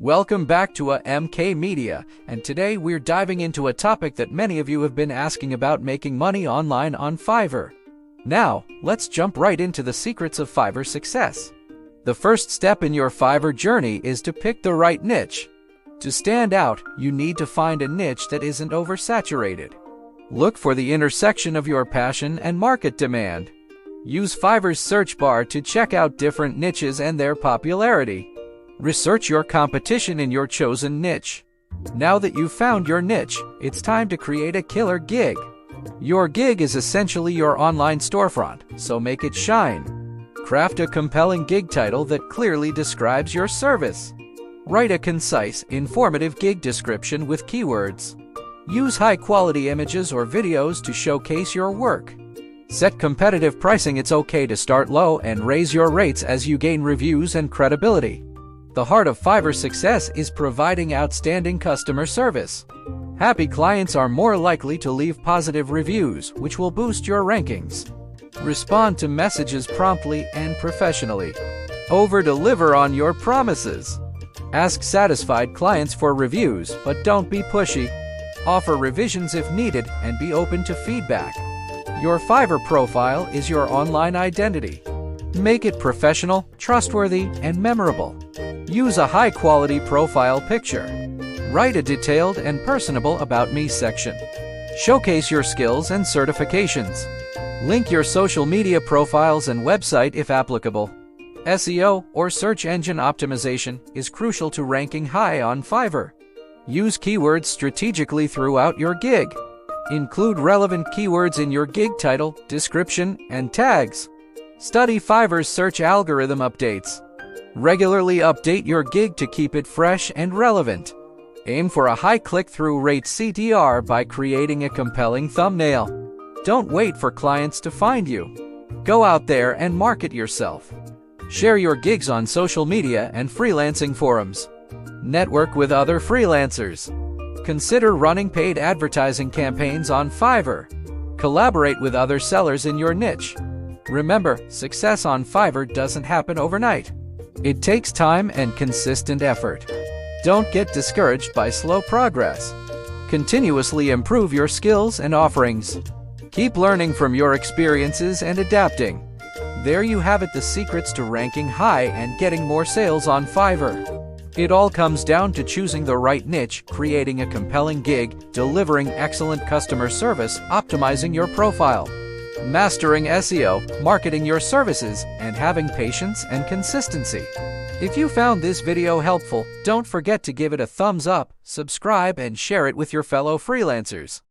Welcome back to A.M.K Media, and today we're diving into a topic that many of you have been asking about: making money online on Fiverr. Now, let's jump right into the secrets of Fiverr success. The first step in your Fiverr journey is to pick the right niche. To stand out, you need to find a niche that isn't oversaturated. Look for the intersection of your passion and market demand. Use Fiverr's search bar to check out different niches and their popularity. Research your competition in your chosen niche. Now that you've found your niche, it's time to create a killer gig. Your gig is essentially your online storefront, so make it shine. Craft a compelling gig title that clearly describes your service. Write a concise, informative gig description with keywords. Use high-quality images or videos to showcase your work. Set competitive pricing. It's okay to start low and raise your rates as you gain reviews and credibility. The heart of Fiverr success is providing outstanding customer service. Happy clients are more likely to leave positive reviews, which will boost your rankings. Respond to messages promptly and professionally. Over-deliver on your promises. Ask satisfied clients for reviews, but don't be pushy. Offer revisions if needed and be open to feedback. Your Fiverr profile is your online identity. Make it professional, trustworthy, and memorable. Use a high-quality profile picture. Write a detailed and personable About Me section. Showcase your skills and certifications. Link your social media profiles and website if applicable. SEO, or search engine optimization, is crucial to ranking high on Fiverr. Use keywords strategically throughout your gig. Include relevant keywords in your gig title, description, and tags. Study Fiverr's search algorithm updates. Regularly update your gig to keep it fresh and relevant. Aim for a high click-through rate (CTR) by creating a compelling thumbnail. Don't wait for clients to find you. Go out there and market yourself. Share your gigs on social media and freelancing forums. Network with other freelancers. Consider running paid advertising campaigns on Fiverr. Collaborate with other sellers in your niche. Remember, success on Fiverr doesn't happen overnight. It takes time and consistent effort. Don't get discouraged by slow progress. Continuously improve your skills and offerings. Keep learning from your experiences and adapting. There you have it, the secrets to ranking high and getting more sales on Fiverr. It all comes down to choosing the right niche, creating a compelling gig, delivering excellent customer service, optimizing your profile, mastering SEO, marketing your services, and having patience and consistency. If you found this video helpful, don't forget to give it a thumbs up, subscribe, and share it with your fellow freelancers.